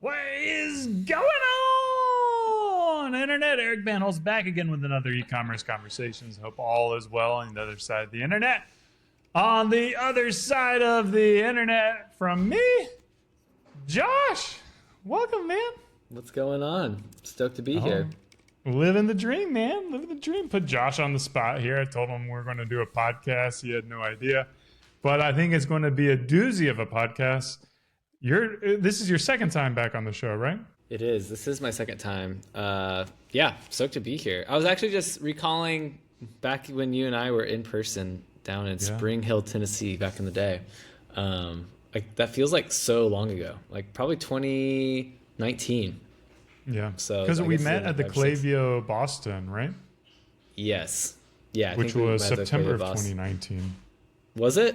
What is going on, Internet? Eric Van Hulst back again with another e-commerce conversations. Hope all is well on the other side of the internet. On the other side of the internet from me, Josh. Welcome, man. What's going on? Stoked to be here. Living the dream, man. Living the dream. Put Josh on the spot here. I told him we're going to do a podcast. He had no idea. But I think it's going to be a doozy of a podcast. This is your second time back on the show, right? It is. This is my second time. Yeah, stoked to be here. I was actually just recalling back when you and I were in person down in Spring Hill, Tennessee back in the day. That feels like so long ago, like probably 2019. Yeah. So because we met at the Clavio Boston, right? Yes. Yeah. Which was September of 2019. Was it?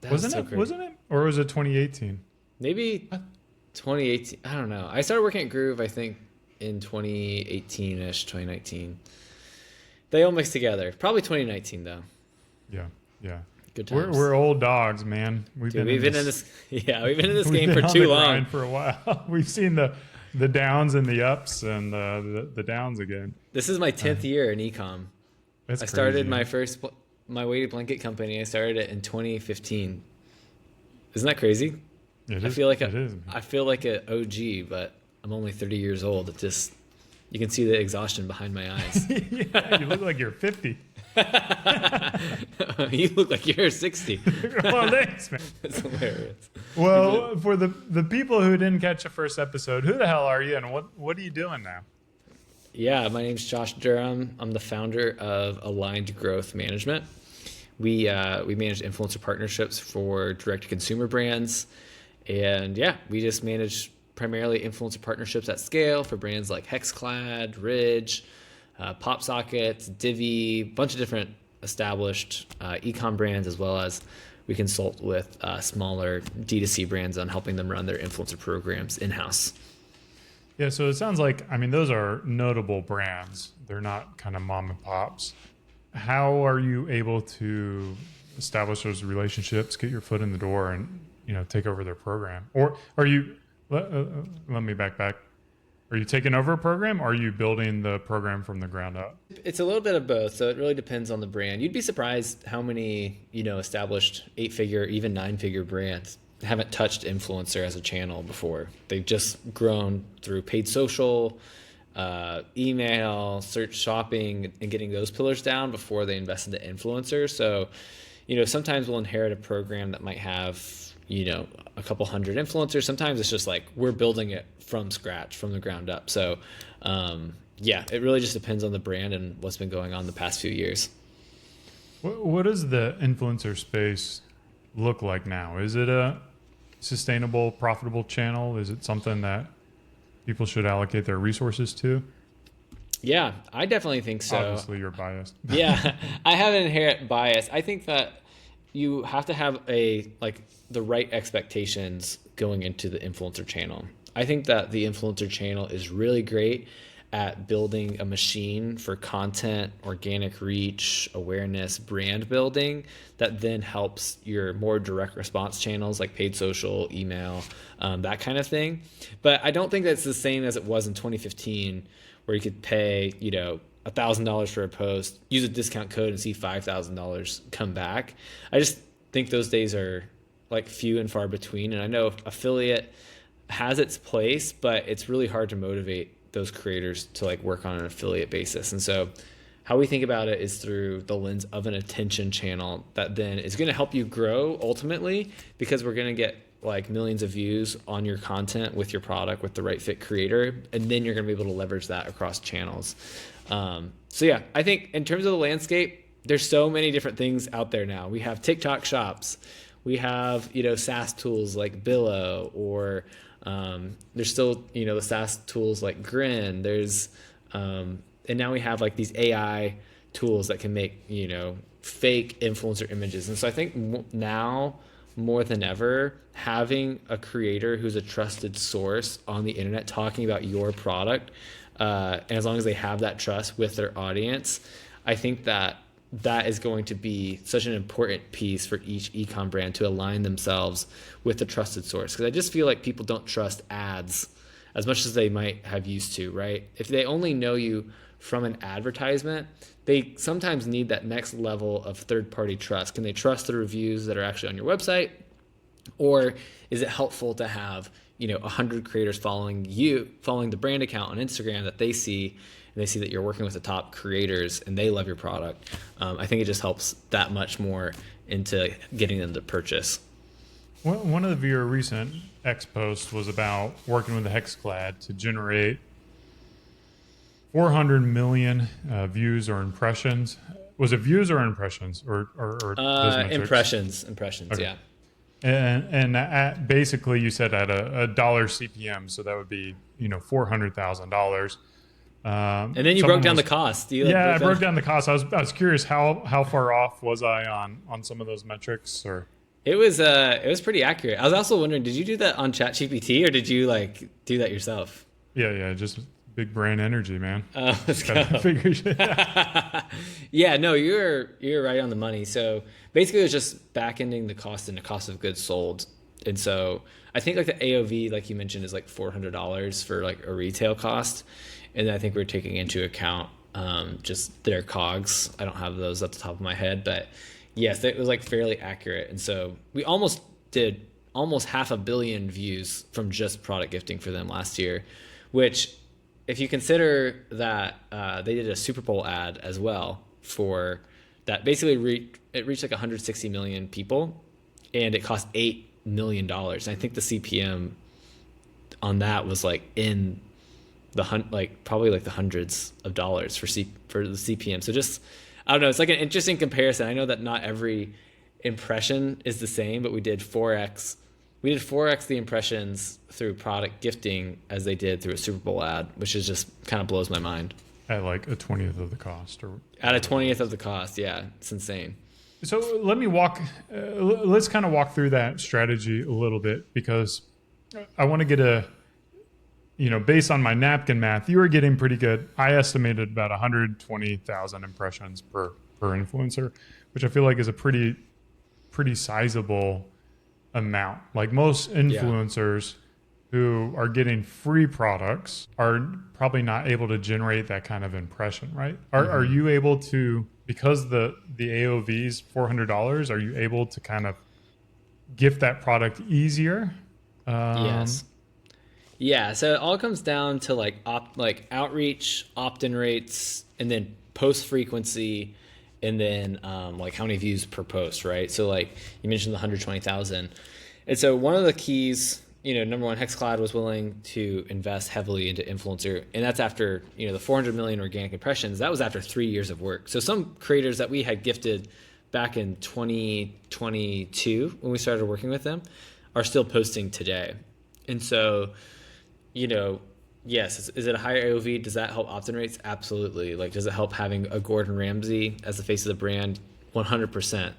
Wasn't it? Or was it 2018? Maybe 2018. I don't know. I started working at Groove, I think, in 2018-ish, 2019. They all mixed together. Probably 2019, though. Yeah. Good times. We're old dogs, man. We've been in this game for too long. For a while. We've seen the downs and the ups and the downs again. This is my 10th year in e-com. I started my weighted blanket company. I started it in 2015. Isn't that crazy? It is. I feel like an OG, but I'm only 30 years old. You can see the exhaustion behind my eyes. Yeah, you look like you're 50. You look like you're 60. Well, thanks, man. It's hilarious. Well, for the people who didn't catch the first episode, who the hell are you, and what are you doing now? Yeah, my name's Josh Durham. I'm the founder of Aligned Growth Management. We manage influencer partnerships for direct-to-consumer brands. And yeah, we just manage primarily influencer partnerships at scale for brands like Hexclad, Ridge, PopSockets, Divi, a bunch of different established e-com brands, as well as we consult with smaller D2C brands on helping them run their influencer programs in-house. Yeah, so it sounds like, those are notable brands. They're not kind of mom and pops. How are you able to establish those relationships, get your foot in the door, and take over their program? Or are you? Let me back. Are you taking over a program, or are you building the program from the ground up? It's a little bit of both, so it really depends on the brand. You'd be surprised how many established 8-figure, even 9-figure brands haven't touched influencer as a channel before. They've just grown through paid social, email, search, shopping, and getting those pillars down before they invest into influencers. So, sometimes we'll inherit a program that might have, a couple hundred influencers. Sometimes it's just like we're building it from scratch, from the ground up. So, it really just depends on the brand and what's been going on the past few years. What does the influencer space look like now? Is it a sustainable, profitable channel? Is it something that people should allocate their resources to? Yeah, I definitely think so. Obviously, you're biased. Yeah, I have an inherent bias. I think that you have to have the right expectations going into the influencer channel. I think that the influencer channel is really great at building a machine for content, organic reach, awareness, brand building that then helps your more direct response channels like paid social, email, that kind of thing. But I don't think that's the same as it was in 2015, where you could pay, $1,000 for a post, use a discount code, and see $5,000 come back. I just think those days are few and far between. And I know affiliate has its place, but it's really hard to motivate those creators to work on an affiliate basis. And so how we think about it is through the lens of an attention channel that then is going to help you grow ultimately, because we're going to get millions of views on your content with your product with the right fit creator, and then you're going to be able to leverage that across channels. So yeah, I think in terms of the landscape, there's so many different things out there now. We have TikTok shops, we have SaaS tools like Billo, or there's still the SaaS tools like Grin. There's and now we have these AI tools that can make fake influencer images. And so I think now more than ever, having a creator who's a trusted source on the internet talking about your product, and as long as they have that trust with their audience, I think that that is going to be such an important piece for each ecom brand to align themselves with the trusted source. Because I just feel like people don't trust ads as much as they might have used to, right? If they only know you from an advertisement, they sometimes need that next level of third-party trust. Can they trust the reviews that are actually on your website? Or is it helpful to have, 100 creators following the brand account on Instagram that they see, and they see that you're working with the top creators and they love your product? I think it just helps that much more into getting them to purchase. One of your recent X posts was about working with the Hexclad to generate 400 million views or impressions. Was it views or impressions or impressions? Okay. Yeah. And basically, you said at a dollar CPM, so that would be $400,000. And then you broke down the cost. I broke down the cost. I was curious how far off was I on some of those metrics, or it was pretty accurate. I was also wondering, did you do that on ChatGPT or did you do that yourself? Yeah, just big brain energy, man. Let's go. Yeah, no, you're right on the money. So basically, it was just back ending the cost and the cost of goods sold. And so I think the AOV, like you mentioned, is $400 for a retail cost. And then I think we're taking into account just their COGS. I don't have those at the top of my head, but yes, it was fairly accurate. And so we did almost 500 million views from just product gifting for them last year, which, if you consider that they did a Super Bowl ad as well for that, basically it reached 160 million people, and it cost $8 million. And I think the CPM on that was in the probably the hundreds of dollars for the CPM. So just, I don't know, it's an interesting comparison. I know that not every impression is the same, but we did 4x. We did 4x the impressions through product gifting as they did through a Super Bowl ad, which is just kind of blows my mind. At a 20th of the cost, or at a 20th of the cost, yeah, it's insane. So let's kind of walk through that strategy a little bit, because I want to get based on my napkin math, you were getting pretty good. I estimated about 120,000 impressions per influencer, which I feel like is a pretty sizable amount. Most influencers who are getting free products are probably not able to generate that kind of impression, right? Are you able to, because the AOV is $400, are you able to kind of gift that product easier? Yes. Yeah, so it all comes down to outreach, opt-in rates, and then post frequency, and then how many views per post, right? So you mentioned the 120,000. And so one of the keys, number one, Hexclad was willing to invest heavily into influencer. And that's after, the 400 million organic impressions. That was after 3 years of work. So some creators that we had gifted back in 2022 when we started working with them are still posting today. And so, yes, is it a higher AOV? Does that help opt-in rates? Absolutely. Does it help having a Gordon Ramsay as the face of the brand? 100%.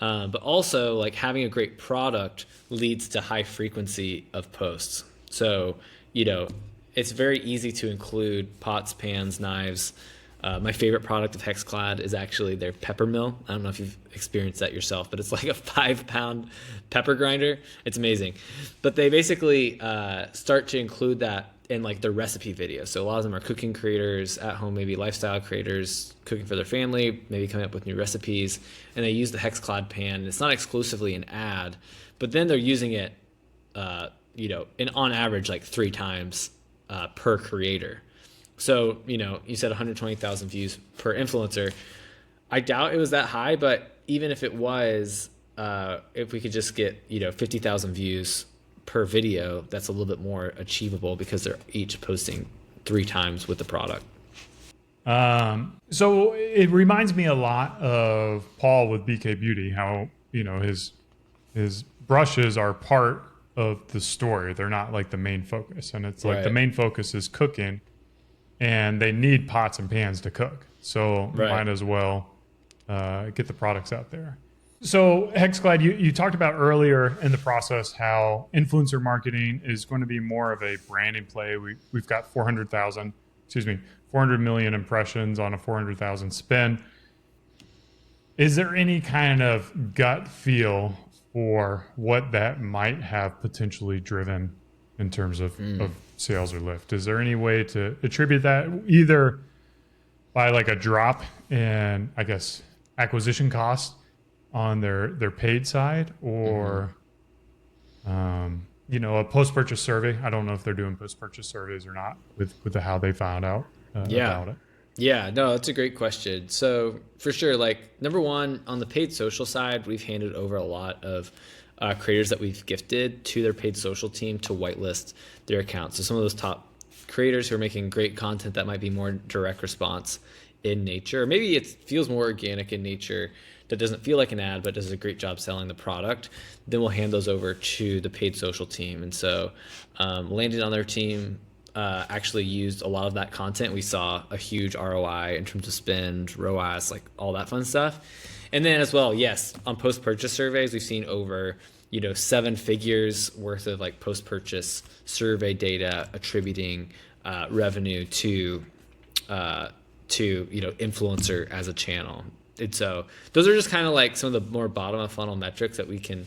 But also, having a great product leads to high frequency of posts. So, it's very easy to include pots, pans, knives. My favorite product of Hexclad is actually their pepper mill. I don't know if you've experienced that yourself, but it's a 5-pound pepper grinder. It's amazing. But they basically start to include that in their recipe videos. So a lot of them are cooking creators at home, maybe lifestyle creators cooking for their family, maybe coming up with new recipes, and they use the Hexclad pan. It's not exclusively an ad, but then they're using it, on average 3 times per creator. So, you said 120,000 views per influencer. I doubt it was that high, but even if it was, if we could just get, 50,000 views per video, that's a little bit more achievable because they're each posting 3 times with the product. So it reminds me a lot of Paul with BK Beauty, how, his brushes are part of the story. They're not the main focus. And it's the main focus is cooking, and they need pots and pans to cook. So might as well get the products out there. So Hexclad, you talked about earlier in the process how influencer marketing is going to be more of a branding play. We've got 400 million impressions on a 400,000 spend. Is there any kind of gut feel for what that might have potentially driven in terms of sales or lift? Is there any way to attribute that either by like a drop in, I guess, acquisition cost on their paid side, or a post-purchase survey? I don't know if they're doing post-purchase surveys or not with the how they found out Yeah. about it. Yeah, no, that's a great question. So for sure, like number one, on the paid social side, we've handed over a lot of creators that we've gifted to their paid social team to whitelist their accounts. So some of those top creators who are making great content that might be more direct response in nature, or maybe it feels more organic in nature, that doesn't feel like an ad but does a great job selling the product, then we'll hand those over to the paid social team. And so landed on their team, actually used a lot of that content. We saw a huge ROI in terms of spend, ROAS, like all that fun stuff. And then as well, yes, on post-purchase surveys, we've seen over 7 figures worth of like post-purchase survey data attributing revenue to influencer as a channel. And so those are just kind of like some of the more bottom of funnel metrics that we can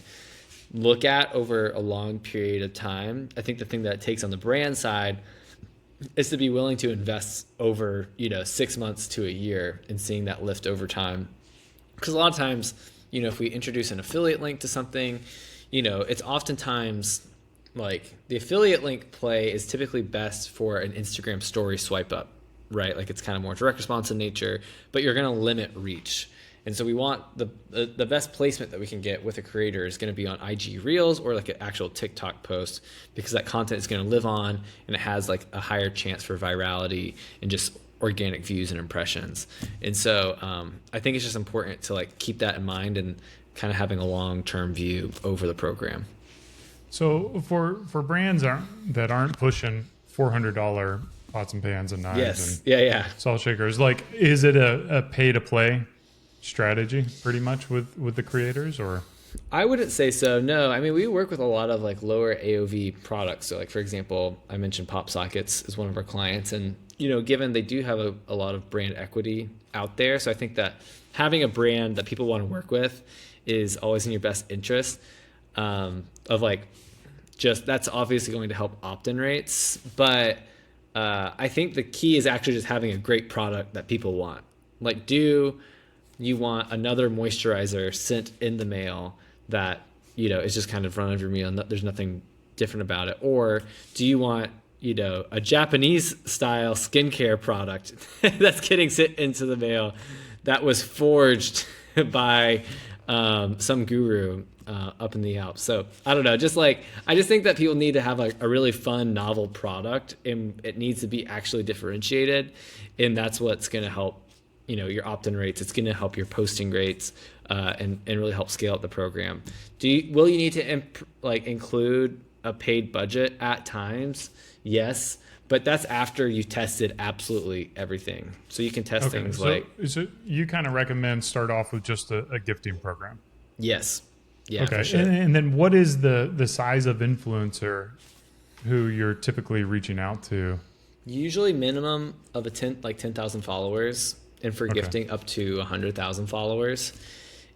look at over a long period of time. I think the thing that it takes on the brand side is to be willing to invest over 6 months to a year in seeing that lift over time. Because a lot of times, if we introduce an affiliate link to something, it's oftentimes like the affiliate link play is typically best for an Instagram story swipe up, right? Like it's kind of more direct response in nature, but you're going to limit reach. And so we want the best placement that we can get with a creator is going to be on IG Reels or like an actual TikTok post, because that content is going to live on and it has like a higher chance for virality and just organic views and impressions. And so I think it's just important to like keep that in mind and kind of having a long-term view over the program. So for brands that aren't pushing $400 pots and pans and knives and salt shakers, like is it a pay to play strategy pretty much with the creators? Or I wouldn't say so. No, I mean, we work with a lot of like lower AOV products. So like, for example, I mentioned Pop Sockets is one of our clients, and given they do have a lot of brand equity out there. So I think that having a brand that people want to work with is always in your best interest, of like, just that's obviously going to help opt-in rates. But I think the key is actually just having a great product that people want. Like, do you want another moisturizer sent in the mail that, is just kind of run of your meal and there's nothing different about it? Or do you want, a Japanese style skincare product that's getting sent into the mail that was forged by some guru up in the Alps? So I don't know, I just think that people need to have a really fun, novel product, and it needs to be actually differentiated. And that's what's going to help your opt-in rates. It's going to help your posting rates and really help scale up the program. Will you need to include a paid budget at times? Yes, but that's after you've tested absolutely everything. So you can test things so you kind of recommend start off with just a gifting program? Yes. Yeah. Okay. For sure. And then what is the size of influencer who you're typically reaching out to? Usually minimum of 10,000 followers. And for gifting up to 100,000 followers.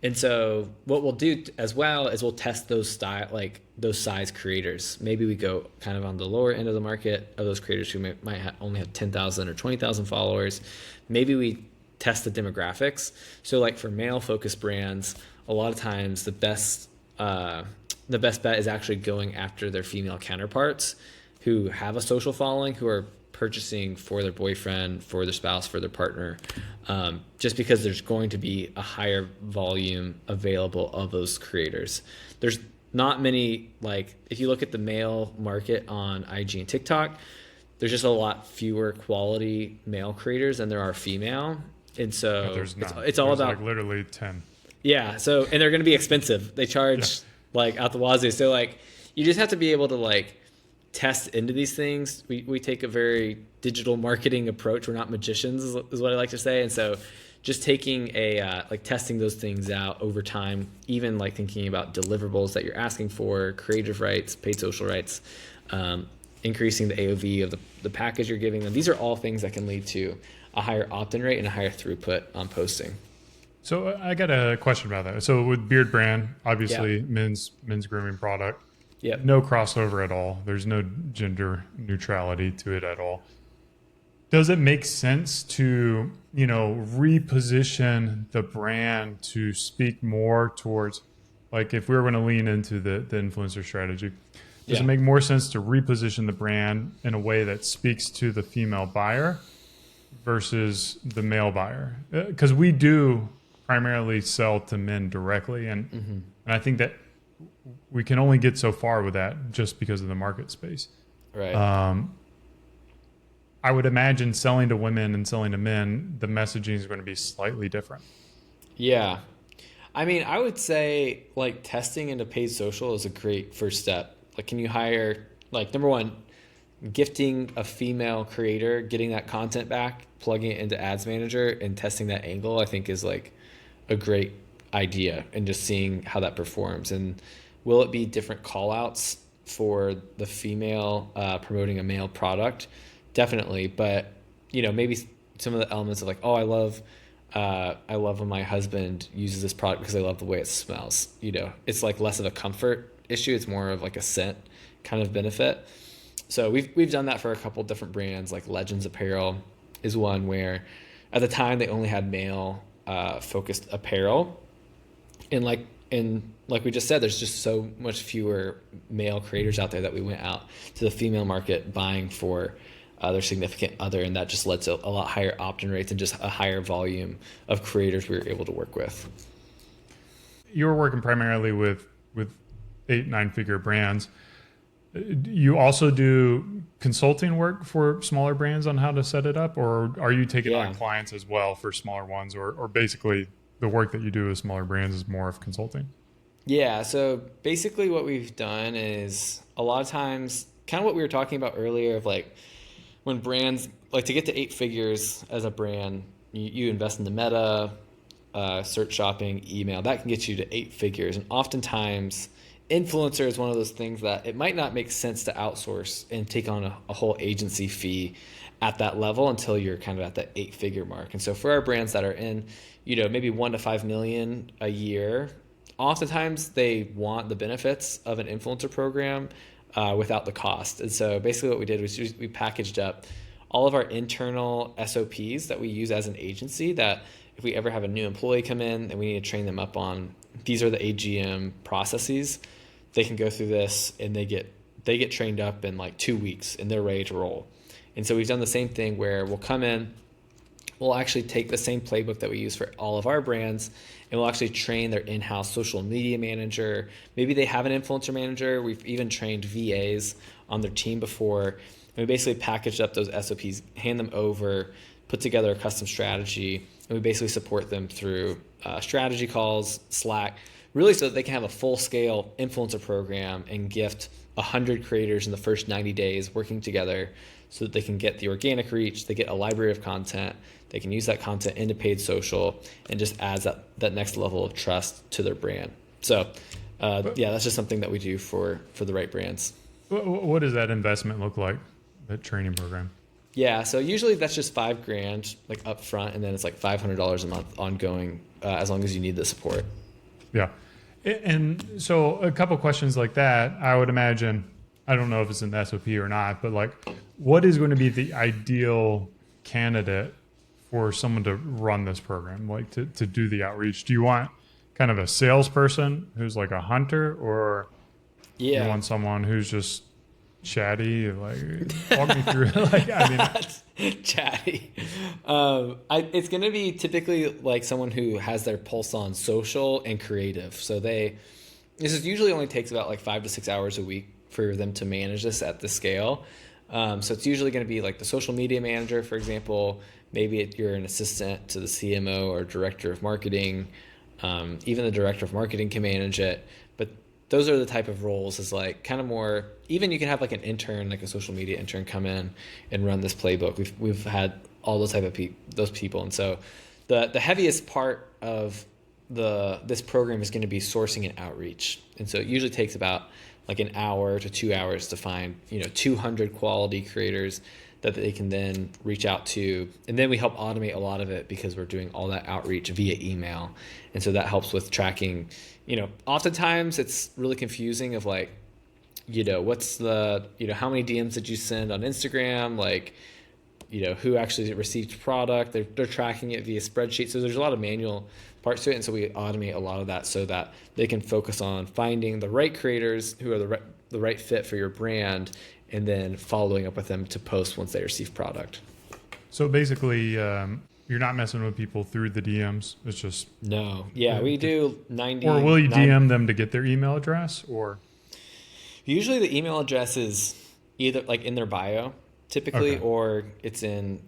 And so what we'll do as well is we'll test those size creators. Maybe we go kind of on the lower end of the market of those creators who might only have 10,000 or 20,000 followers. Maybe we test the demographics. So like for male focused brands, a lot of times the best bet is actually going after their female counterparts who have a social following, who are purchasing for their boyfriend, for their spouse, for their partner, just because there's going to be a higher volume available of those creators. There's not many, like if you look at the male market on IG and TikTok, there's just a lot fewer quality male creators than there are female. And so it's all about like literally 10. Yeah. So, and they're going to be expensive. They charge like out the wazoo. So like, you just have to be able to like test into these things. We take a very digital marketing approach. We're not magicians is what I like to say. And so just taking testing those things out over time, even like thinking about deliverables that you're asking for, creative rights, paid social rights, increasing the AOV of the package you're giving them. These are all things that can lead to a higher opt-in rate and a higher throughput on posting. So I got a question about that. So with Beard Brand, Yeah. obviously men's grooming product, Yep. no crossover at all. There's no gender neutrality to it at all. Does it make sense to, reposition the brand to speak more towards, like, if we were going to lean into the influencer strategy, does it Yeah. make more sense to reposition the brand in a way that speaks to the female buyer versus the male buyer? Because we do primarily sell to men directly, and I think that we can only get so far with that just because of the market space. Right. Um, I would imagine selling to women and selling to men, the messaging is going to be slightly different. Yeah. I mean, I would say like testing into paid social is a great first step. Like, can you hire, like, number one, gifting a female creator, getting that content back, plugging it into Ads Manager, and testing that angle, I think is like a great idea, and just seeing how that performs. And will it be different call outs for the female promoting a male product? Definitely. But, maybe some of the elements of like, oh, I love when my husband uses this product because I love the way it smells. It's like less of a comfort issue. It's more of like a scent kind of benefit. So we've done that for a couple different brands. Like Legends Apparel is one where at the time they only had male focused apparel, and like we just said, there's just so much fewer male creators out there that we went out to the female market buying for their significant other, and that just led to a lot higher opt-in rates and just a higher volume of creators we were able to work with. You were working primarily with 8, 9 figure brands. You also do consulting work for smaller brands on how to set it up, or are you taking on Yeah. clients as well for smaller ones, or basically the work that you do with smaller brands is more of consulting? Yeah, so basically what we've done is a lot of times kind of what we were talking about earlier of like when brands like to get to 8 figures as a brand, you invest in the meta, search shopping, email. That can get you to 8 figures. And oftentimes, influencer is one of those things that it might not make sense to outsource and take on a whole agency fee at that level until you're kind of at that 8 figure mark. And so for our brands that are in, maybe 1 to 5 million a year, oftentimes they want the benefits of an influencer program without the cost. And so basically what we did was we packaged up all of our internal SOPs that we use as an agency, that if we ever have a new employee come in and we need to train them up on, these are the AGM processes, they can go through this and they get trained up in like 2 weeks and they're ready to roll. And so we've done the same thing where we'll come in, we'll actually take the same playbook that we use for all of our brands, and we'll actually train their in-house social media manager. Maybe they have an influencer manager. We've even trained VAs on their team before. And we basically packaged up those SOPs, hand them over, put together a custom strategy, and we basically support them through strategy calls, Slack, really so that they can have a full-scale influencer program and gift 100 creators in the first 90 days working together so that they can get the organic reach, they get a library of content, they can use that content into paid social, and just adds that next level of trust to their brand. So yeah, that's just something that we do for the right brands. What does that investment look like, that training program? Yeah, so usually that's just $5,000 like up front, and then it's like $500 a month ongoing as long as you need the support. Yeah. And so a couple questions like that, I would imagine, I don't know if it's in the SOP or not, but like, what is going to be the ideal candidate for someone to run this program, like to do the outreach? Do you want kind of a salesperson who's like a hunter, or you Yeah. want someone who's just chatty? Like, walk me through. Like, I mean, Chatty. It's going to be typically like someone who has their pulse on social and creative. So this is usually only takes about like 5 to 6 hours a week for them to manage this at the scale. So it's usually going to be like the social media manager, for example. Maybe you're an assistant to the CMO or director of marketing. Even the director of marketing can manage it. But those are the type of roles, is like kind of more, even you can have like an intern, like a social media intern, come in and run this playbook. We've had all those type of those people. And so the heaviest part of this program is going to be sourcing and outreach. And so it usually takes about like an hour to 2 hours to find, 200 quality creators that they can then reach out to. And then we help automate a lot of it because we're doing all that outreach via email. And so that helps with tracking. Oftentimes it's really confusing of like, what's the, how many DMs did you send on Instagram? Like, who actually received product. They're tracking it via spreadsheet. So there's a lot of manual parts to it. And so we automate a lot of that so that they can focus on finding the right creators who are the right fit for your brand, and then following up with them to post once they receive product. So basically, you're not messing with people through the DMs. It's just no. Yeah, we do 90. Or will you DM them to get their email address? Or usually the email address is either like in their bio, typically, Okay. or it's in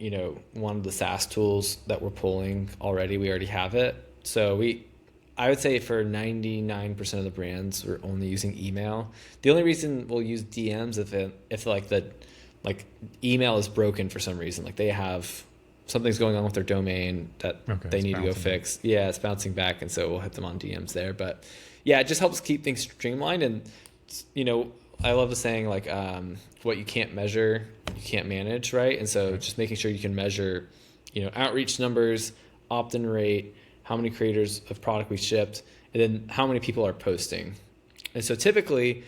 one of the SaaS tools that we're pulling already. We already have it. So I would say for 99% of the brands, we're only using email. The only reason we'll use DMs if like email is broken for some reason, like they have something's going on with their domain that they need to go fix. Yeah, it's bouncing back, and so we'll hit them on DMs there. But yeah, it just helps keep things streamlined. And I love the saying like, what you can't measure, you can't manage, right? And so just making sure you can measure, outreach numbers, opt-in rate, how many creators of product we shipped, and then how many people are posting. And so typically,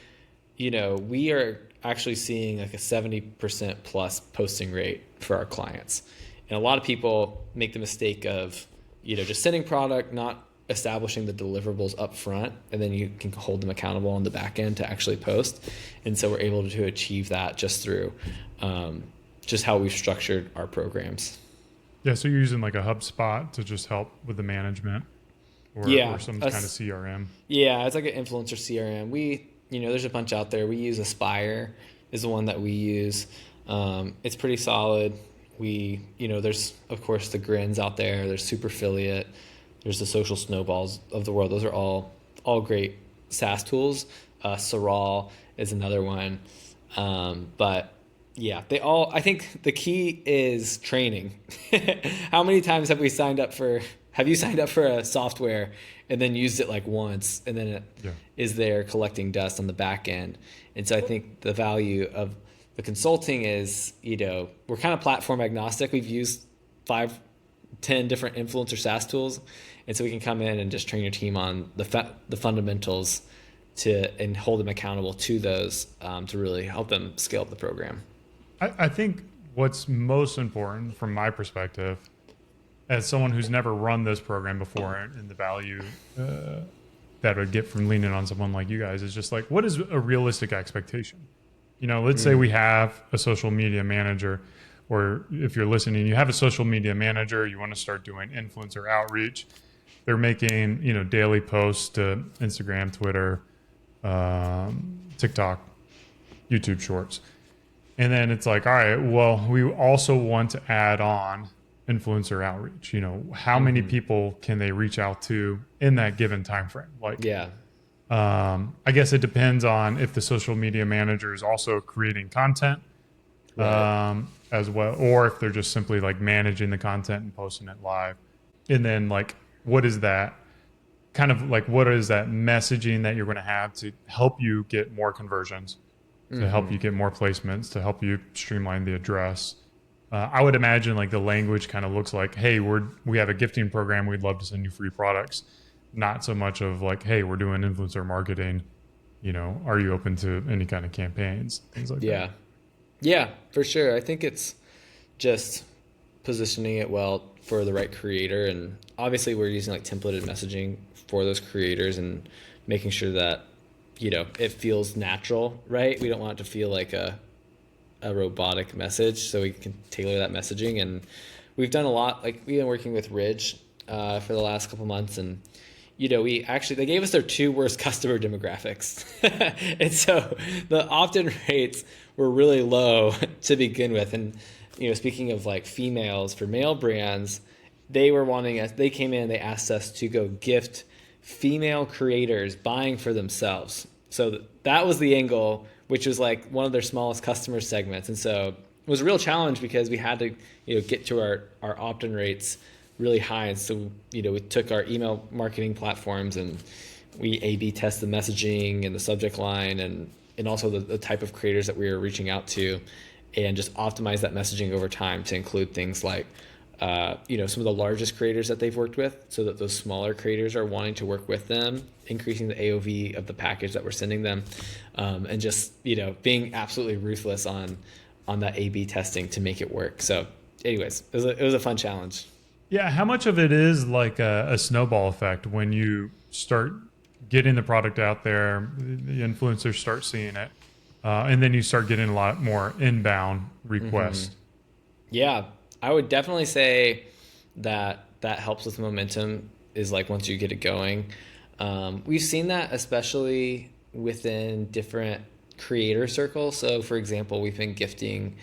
we are actually seeing like a 70% plus posting rate for our clients. And a lot of people make the mistake of, just sending product, not establishing the deliverables up front, and then you can hold them accountable on the back end to actually post. And so we're able to achieve that just through just how we've structured our programs. Yeah, so you're using like a HubSpot to just help with the management, or some kind of CRM. Yeah, it's like an influencer CRM. There's a bunch out there. We use Aspire is the one that we use. It's pretty solid. There's of course the Grins out there. There's Super Affiliate. There's the Social Snowballs of the world. Those are all great SaaS tools. Sorrel is another one. But yeah, I think the key is training. How many times have you signed up for a software and then used it like once, and then it is there collecting dust on the back end? And so I think the value of the consulting is, we're kind of platform agnostic. We've used 5-10 different influencer SaaS tools. And so we can come in and just train your team on the fundamentals and hold them accountable to those to really help them scale up the program. I think what's most important from my perspective, as someone who's never run this program before, and the value that I would get from leaning on someone like you guys, is just like, what is a realistic expectation? Let's say we have a social media manager, or if you're listening, you have a social media manager, you want to start doing influencer outreach. They're making, daily posts to Instagram, Twitter, TikTok, YouTube Shorts. And then it's like, all right, well, we also want to add on influencer outreach. How many people can they reach out to in that given time frame? I guess it depends on if the social media manager is also creating content as well, or if they're just simply like managing the content and posting it live. And then like, what is that messaging that you're going to have to help you get more conversions, to help you get more placements, to help you streamline the address? I would imagine like the language kind of looks like, hey, we have a gifting program. We'd love to send you free products. Not so much of like, hey, we're doing influencer marketing. Are you open to any kind of campaigns? Things like that. Yeah, for sure. I think it's just positioning it well for the right creator. And obviously we're using like templated messaging for those creators and making sure that, it feels natural, right? We don't want it to feel like a robotic message, so we can tailor that messaging. And we've done a lot, like we've been working with Ridge for the last couple months, and they gave us their 2 worst customer demographics. And so the opt-in rates were really low to begin with. And, speaking of like females, for male brands, they came in, they asked us to go gift female creators buying for themselves. So that was the angle, which was like one of their smallest customer segments. And so it was a real challenge because we had to, get to our opt-in rates really high. And so, we took our email marketing platforms and we A/B test the messaging and the subject line and also the type of creators that we are reaching out to, and just optimize that messaging over time to include things like some of the largest creators that they've worked with, so that those smaller creators are wanting to work with them, increasing the AOV of the package that we're sending them, and just being absolutely ruthless on that A/B testing to make it work. So, anyways, it was a fun challenge. Yeah, how much of it is like a snowball effect when you start getting the product out there, the influencers start seeing it, and then you start getting a lot more inbound requests? Mm-hmm. Yeah, I would definitely say that helps with momentum, is like once you get it going. We've seen that especially within different creator circles. So for example, we've been gifting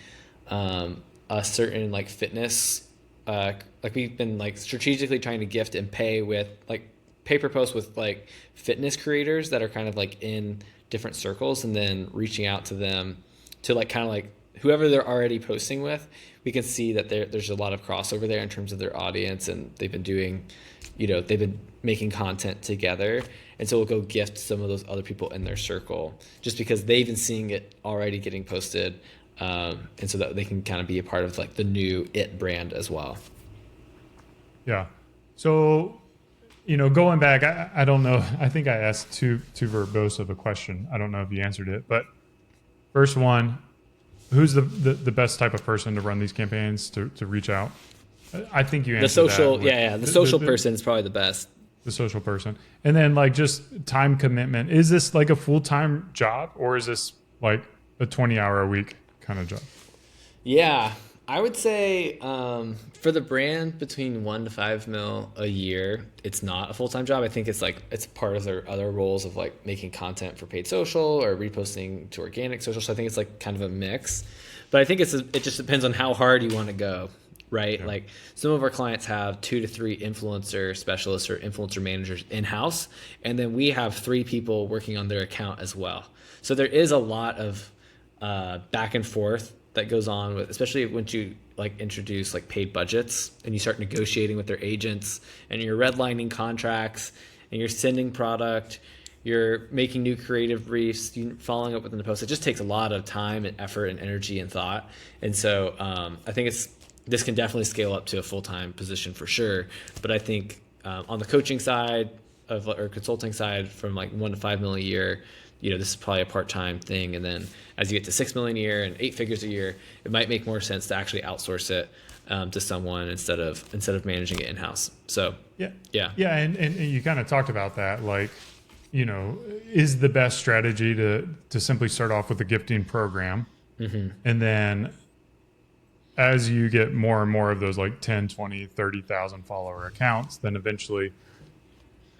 a certain like fitness, like we've been like strategically trying to gift and pay with like paper posts with like fitness creators that are kind of like in different circles, and then reaching out to them to like kind of like whoever they're already posting with. We can see that there's a lot of crossover there in terms of their audience, and they've been doing, they've been making content together. And so we'll go gift some of those other people in their circle just because they've been seeing it already getting posted. And so that they can kind of be a part of like the new it brand as well. Yeah. So, going back, I don't know. I think I asked too verbose of a question. I don't know if you answered it, but first one, who's the best type of person to run these campaigns, to reach out? I think you answered the social, that. The social person is probably the best. The social person. And then like just time commitment. Is this like a full-time job, or is this like a 20-hour-a-week kind of job? Yeah, I would say for the brand between 1 to 5 mil a year, it's not a full-time job. I think it's part of their other roles of like making content for paid social or reposting to organic social. So I think it's like kind of a mix. But I think it just depends on how hard you want to go, right? Yeah. Like some of our clients have 2 to 3 influencer specialists or influencer managers in-house, and then we have 3 people working on their account as well. So there is a lot of back and forth that goes on with, especially once you like introduce like paid budgets and you start negotiating with their agents and you're redlining contracts and you're sending product, you're making new creative briefs, you following up within the post. It just takes a lot of time and effort and energy and thought. And so I think this can definitely scale up to a full-time position for sure. But I think on the coaching side or consulting side, from like 1 to 5 million a year, this is probably a part-time thing. And then as you get to 6 million a year and 8 figures a year, it might make more sense to actually outsource it to someone instead of managing it in-house. So yeah. And you kind of talked about that, like, is the best strategy to simply start off with a gifting program. Mm-hmm. And then as you get more and more of those like 10, 20, 30,000 follower accounts, then eventually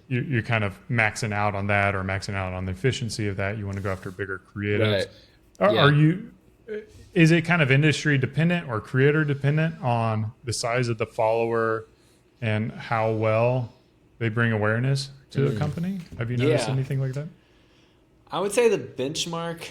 you're kind of maxing out on that, or maxing out on the efficiency of that. You want to go after bigger creatives. Right. Is it kind of industry dependent or creator dependent on the size of the follower and how well they bring awareness to a company? Have you noticed anything like that? I would say the benchmark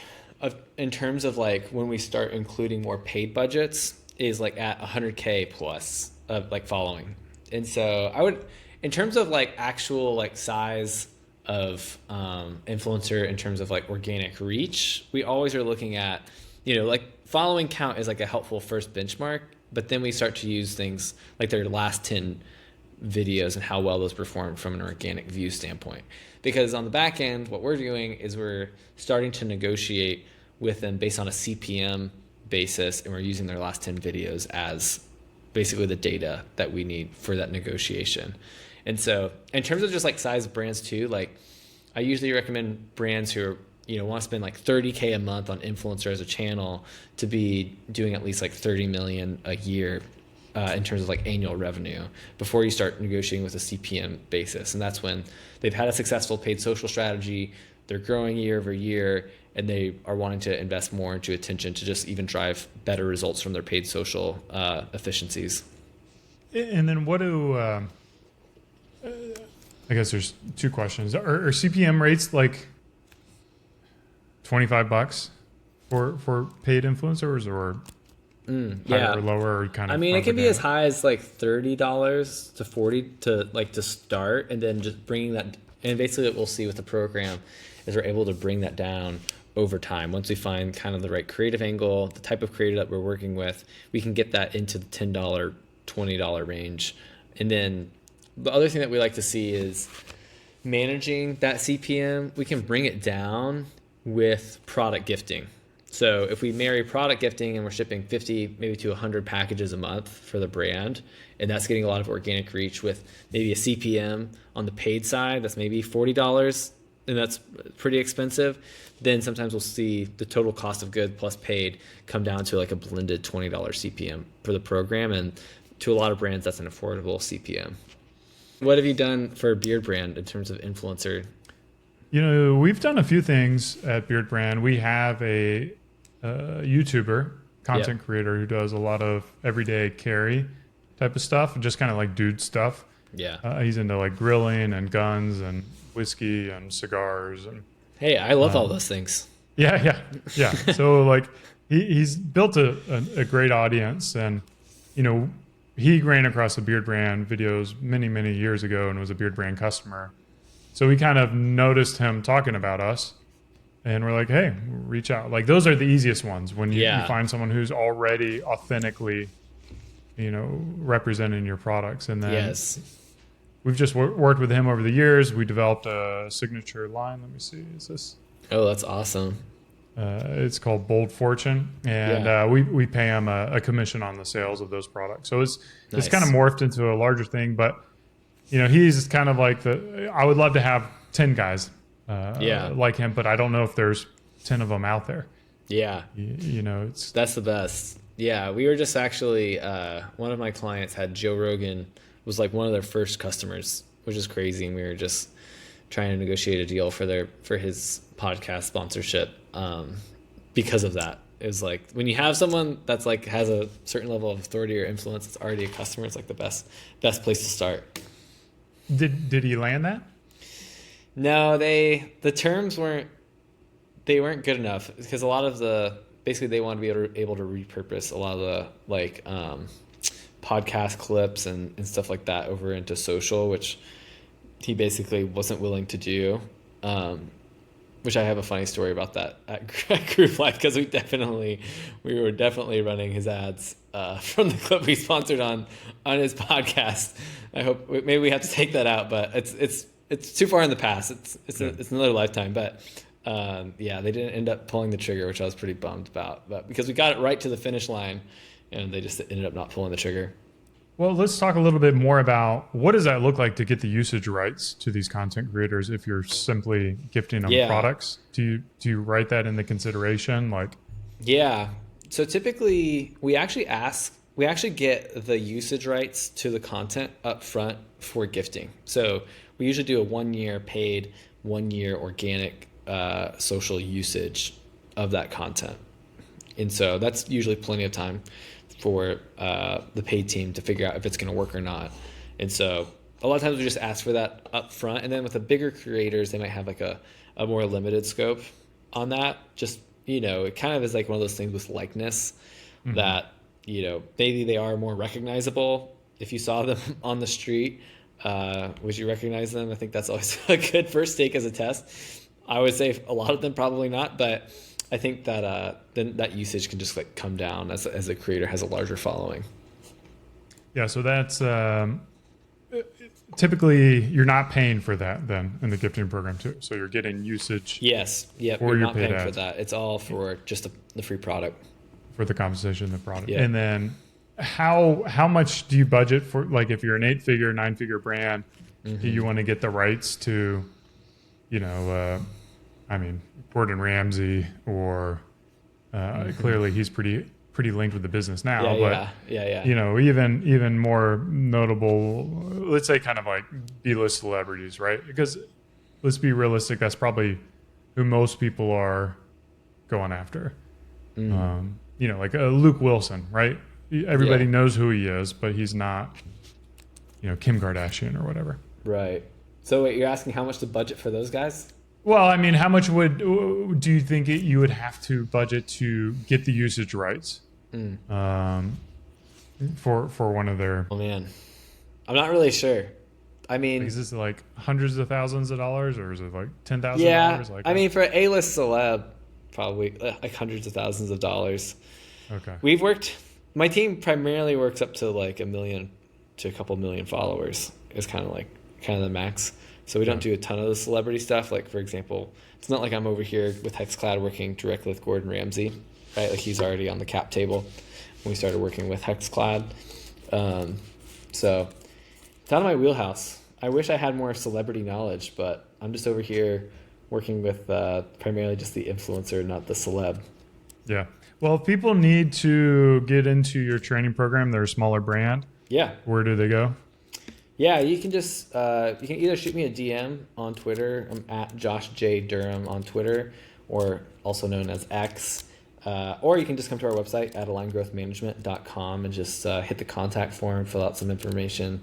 in terms of like when we start including more paid budgets is like at 100K plus of like following. And so I would, in terms of like actual like size of influencer in terms of like organic reach, we always are looking at, like following count is like a helpful first benchmark, but then we start to use things like their last 10 videos and how well those perform from an organic view standpoint. Because on the back end, what we're doing is we're starting to negotiate with them based on a CPM basis, and we're using their last 10 videos as basically the data that we need for that negotiation. And so in terms of just like size of brands too, like I usually recommend brands who are, want to spend like 30K a month on influencer as a channel to be doing at least like 30 million a year in terms of like annual revenue before you start negotiating with a CPM basis. And that's when they've had a successful paid social strategy, they're growing year over year, and they are wanting to invest more into attention to just even drive better results from their paid social efficiencies. And then what do, I guess there's 2 questions. Are CPM rates like $25 for paid influencers, or higher or lower, or kind of? I mean, it can be as high as like $30 to $40 to start, and then just bringing that And basically what we'll see with the program is we're able to bring that down over time. Once we find kind of the right creative angle, the type of creative that we're working with, we can get that into the $10, $20 range. And then the other thing that we like to see is managing that CPM. We can bring it down with product gifting. So if we marry product gifting and we're shipping 50, maybe to 100 packages a month for the brand, and that's getting a lot of organic reach with maybe a CPM on the paid side, that's maybe $40, and that's pretty expensive, then sometimes we'll see the total cost of goods plus paid come down to like a blended $20 CPM for the program. And to a lot of brands, that's an affordable CPM. What have you done for Beard Brand in terms of influencer? We've done a few things at Beard Brand. We have a YouTuber, content creator who does a lot of everyday carry type of stuff, just kind of like dude stuff. Yeah. He's into like grilling and guns and whiskey and cigars. And hey, I love all those things. Yeah. So like he's built a great audience, and he ran across the Beard Brand videos many years ago and was a Beard Brand customer. So we kind of noticed him talking about us, and we're like, hey, reach out. Like those are the easiest ones when you find someone who's already authentically, representing your products. And then we've just worked with him over the years. We developed a signature line. Let me see. Is this? Oh, that's awesome. It's called Bold Fortune, and we pay him a commission on the sales of those products. So it's kind of morphed into a larger thing. But he's kind of like I would love to have 10 guys like him, but I don't know if there's 10 of them out there. Yeah, that's the best. Yeah, we were just actually one of my clients had Joe Rogan was like one of their first customers, which is crazy, and we were just trying to negotiate a deal for his podcast sponsorship because of that. It was like when you have someone that's like has a certain level of authority or influence, it's already a customer. It's like the best place to start. Did he land that? No, the terms weren't good enough because a lot of basically they wanted to be able to repurpose a lot of the like podcast clips and stuff like that over into social, which he basically wasn't willing to do. Which I have a funny story about that at Group Life, because we were definitely running his ads from the clip we sponsored on his podcast. I hope maybe we have to take that out, but it's too far in the past. It's another lifetime. But they didn't end up pulling the trigger, which I was pretty bummed about. But because we got it right to the finish line, and they just ended up not pulling the trigger. Well, let's talk a little bit more about what does that look like to get the usage rights to these content creators if you're simply gifting them products? Do you write that into consideration? So typically we actually get the usage rights to the content up front for gifting. So we usually do a 1-year paid, 1-year organic social usage of that content. And so that's usually plenty of time for the paid team to figure out if it's going to work or not. And so a lot of times we just ask for that up front. And then with the bigger creators, they might have like a more limited scope on that. Just, it kind of is like one of those things with likeness that, maybe they are more recognizable. If you saw them on the street, would you recognize them? I think that's always a good first take as a test. I would say a lot of them probably not, but I think that then that usage can just like come down as a creator has a larger following. Yeah, so that's typically you're not paying for that then in the gifting program too. So you're getting usage. Yes, yep. You're not paying for that. It's all for just the free product. For the compensation of the product. Yeah. And then how much do you budget for, like if you're an 8-figure, 9-figure brand, do you want to get the rights to, Gordon Ramsay or clearly he's pretty linked with the business now. Even more notable, let's say kind of like B-list celebrities, right? Because let's be realistic, that's probably who most people are going after. Like Luke Wilson, right? Everybody knows who he is, but he's not, Kim Kardashian or whatever. Right. So wait, you're asking how much to budget for those guys? Well, how much do you think you would have to budget to get the usage rights for one of their? Oh man, I'm not really sure. I mean, Is this like hundreds of thousands of dollars, or is it like yeah. $10,000? Like, I mean, for A-list celeb, probably like hundreds of thousands of dollars. okay, My team primarily works up to like 1 million to a couple million followers is kind of the max. So we don't do a ton of the celebrity stuff. Like, for example, it's not like I'm over here with HexCloud working directly with Gordon Ramsay, right? Like, he's already on the cap table when we started working with HexCloud. So it's out of my wheelhouse. I wish I had more celebrity knowledge, but I'm just over here working with primarily just the influencer, not the celeb. yeah. Well, if people need to get into your training program, they're a smaller brand. Yeah. Where do they go? Yeah, you can just you can either shoot me a DM on Twitter. I'm at Josh J Durham on Twitter, or also known as X. Or you can just come to our website at aligngrowthmanagement.com and just hit the contact form, fill out some information,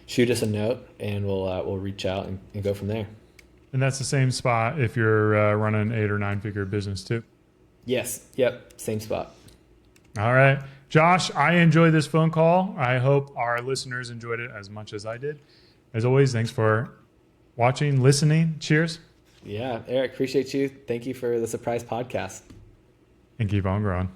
shoot us a note, and we'll reach out and go from there. And that's the same spot if you're running 8 or 9 figure business too. Yes. Yep. Same spot. All right. Josh, I enjoyed this phone call. I hope our listeners enjoyed it as much as I did. As always, thanks for watching, listening. Cheers. Yeah, Eric, appreciate you. Thank you for the surprise podcast. And keep on growing.